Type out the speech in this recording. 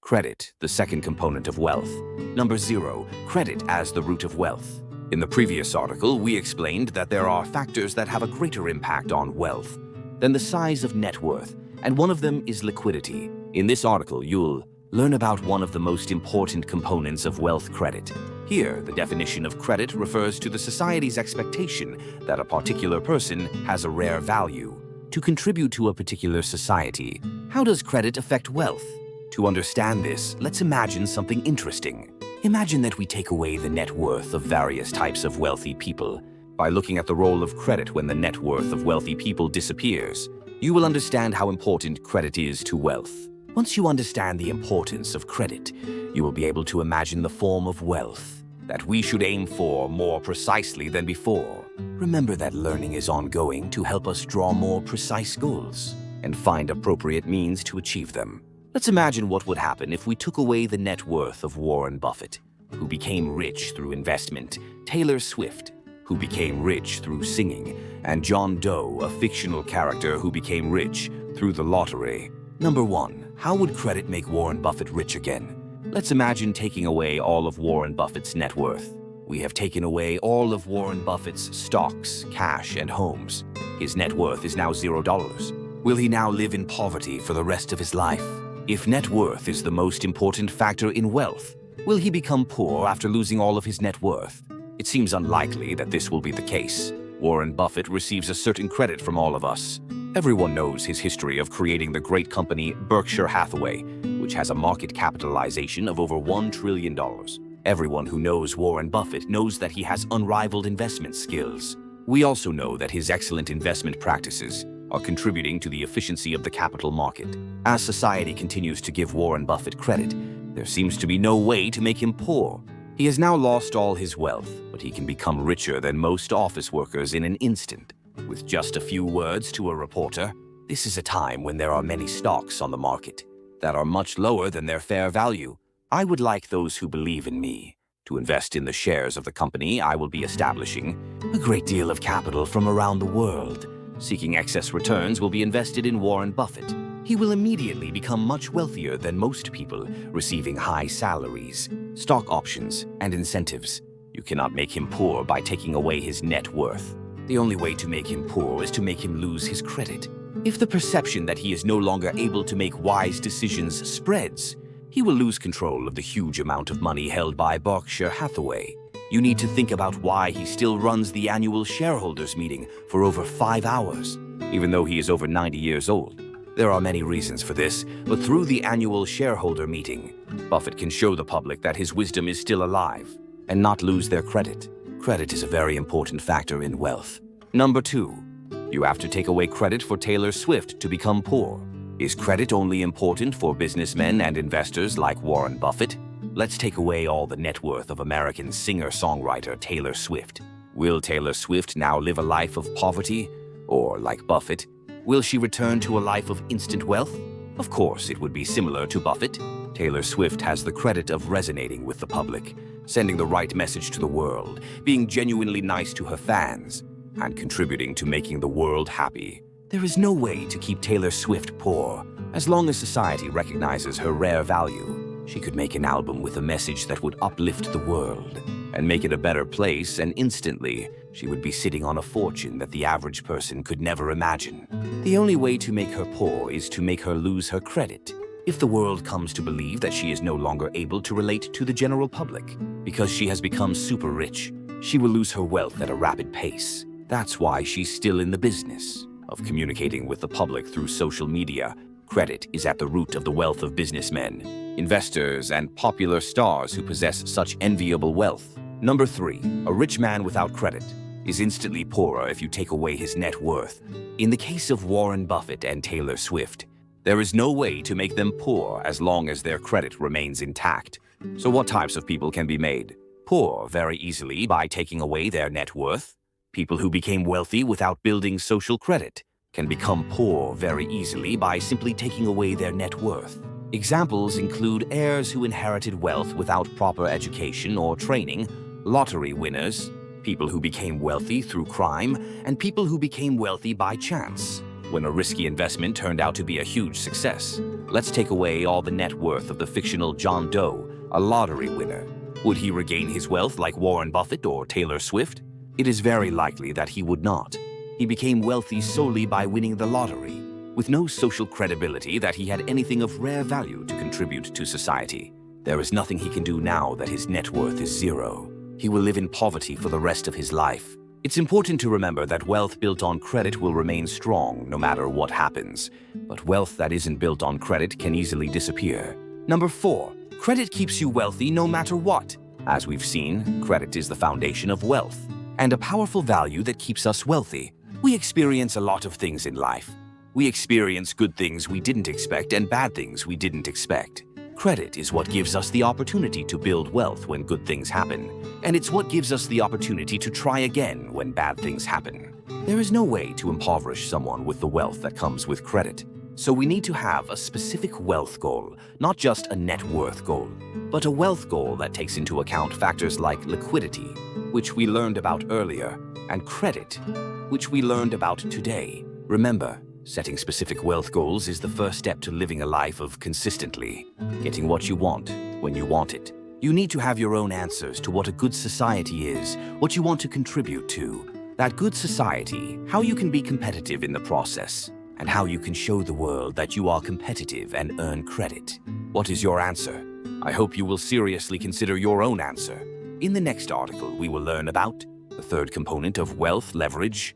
Credit, the second component of wealth. Number 0. Credit as the root of wealth. In the previous article, we explained that there are factors that have a greater impact on wealth than the size of net worth, and one of them is liquidity. In this article, you'll learn about one of the most important components of wealth: credit. Here, the definition of credit refers to the society's expectation that a particular person has a rare value to contribute to a particular society. How does credit affect wealth? To understand this, let's imagine something interesting. Imagine that we take away the net worth of various types of wealthy people. By looking at the role of credit when the net worth of wealthy people disappears, you will understand how important credit is to wealth. Once you understand the importance of credit, you will be able to imagine the form of wealth that we should aim for more precisely than before. Remember that learning is ongoing to help us draw more precise goals and find appropriate means to achieve them. Let's imagine what would happen if we took away the net worth of Warren Buffett, who became rich through investment, Taylor Swift, who became rich through singing, and John Doe, a fictional character who became rich through the lottery. Number 1. How would credit make Warren Buffett rich again? Let's imagine taking away all of Warren Buffett's net worth. We have taken away all of Warren Buffett's stocks, cash, and homes. His net worth is now $0. Will he now live in poverty for the rest of his life? If net worth is the most important factor in wealth, will he become poor after losing all of his net worth? It seems unlikely that this will be the case. Warren Buffett receives a certain credit from all of us. Everyone knows his history of creating the great company Berkshire Hathaway, which has a market capitalization of over $1 trillion. Everyone who knows Warren Buffett knows that he has unrivaled investment skills. We also know that his excellent investment practices are contributing to the efficiency of the capital market. As society continues to give Warren Buffett credit, there seems to be no way to make him poor. He has now lost all his wealth, but he can become richer than most office workers in an instant. With just a few words to a reporter, this is a time when there are many stocks on the market that are much lower than their fair value. I would like those who believe in me to invest in the shares of the company I will be establishing. A great deal of capital from around the world seeking excess returns will be invested in Warren Buffett. He will immediately become much wealthier than most people receiving high salaries, stock options, and incentives. You cannot make him poor by taking away his net worth. The only way to make him poor is to make him lose his credit. If the perception that he is no longer able to make wise decisions spreads, he will lose control of the huge amount of money held by Berkshire Hathaway. You need to think about why he still runs the annual shareholders meeting for over 5 hours, even though he is over 90 years old. There are many reasons for this, but through the annual shareholder meeting, Buffett can show the public that his wisdom is still alive and not lose their credit. Credit is a very important factor in wealth. Number 2. You have to take away credit for Taylor Swift to become poor. Is credit only important for businessmen and investors like Warren Buffett? Let's take away all the net worth of American singer-songwriter Taylor Swift. Will Taylor Swift now live a life of poverty? Or, like Buffett, will she return to a life of instant wealth? Of course, it would be similar to Buffett. Taylor Swift has the credit of resonating with the public, sending the right message to the world, being genuinely nice to her fans, and contributing to making the world happy. There is no way to keep Taylor Swift poor. As long as society recognizes her rare value, she could make an album with a message that would uplift the world and make it a better place, and instantly, she would be sitting on a fortune that the average person could never imagine. The only way to make her poor is to make her lose her credit. If the world comes to believe that she is no longer able to relate to the general public because she has become super rich, she will lose her wealth at a rapid pace. That's why she's still in the business of communicating with the public through social media. Credit is at the root of the wealth of businessmen, investors, and popular stars who possess such enviable wealth. Number 3. A rich man without credit is instantly poorer if you take away his net worth. In the case of Warren Buffett and Taylor Swift, there is no way to make them poor as long as their credit remains intact. So what types of people can be made poor very easily by taking away their net worth? People who became wealthy without building social credit can become poor very easily by simply taking away their net worth. Examples include heirs who inherited wealth without proper education or training, lottery winners, people who became wealthy through crime, and people who became wealthy by chance. when a risky investment turned out to be a huge success. Let's take away all the net worth of the fictional John Doe, a lottery winner. Would he regain his wealth like Warren Buffett or Taylor Swift? It is very likely that he would not. He became wealthy solely by winning the lottery, with no social credibility that he had anything of rare value to contribute to society. There is nothing he can do now that his net worth is zero. He will live in poverty for the rest of his life. It's important to remember that wealth built on credit will remain strong no matter what happens, but wealth that isn't built on credit can easily disappear. Number 4. Credit keeps you wealthy no matter what. As we've seen, credit is the foundation of wealth, and a powerful value that keeps us wealthy. We experience a lot of things in life. We experience good things we didn't expect and bad things we didn't expect. Credit is what gives us the opportunity to build wealth when good things happen, and it's what gives us the opportunity to try again when bad things happen. There is no way to impoverish someone with the wealth that comes with credit. So we need to have a specific wealth goal, not just a net worth goal, but a wealth goal that takes into account factors like liquidity, which we learned about earlier, and credit, which we learned about today. Remember, setting specific wealth goals is the first step to living a life of consistently getting what you want when you want it. You need to have your own answers to what a good society is, what you want to contribute to, that good society, how you can be competitive in the process, and how you can show the world that you are competitive and earn credit. What is your answer? I hope you will seriously consider your own answer. In the next article, we will learn about the third component of wealth, leverage,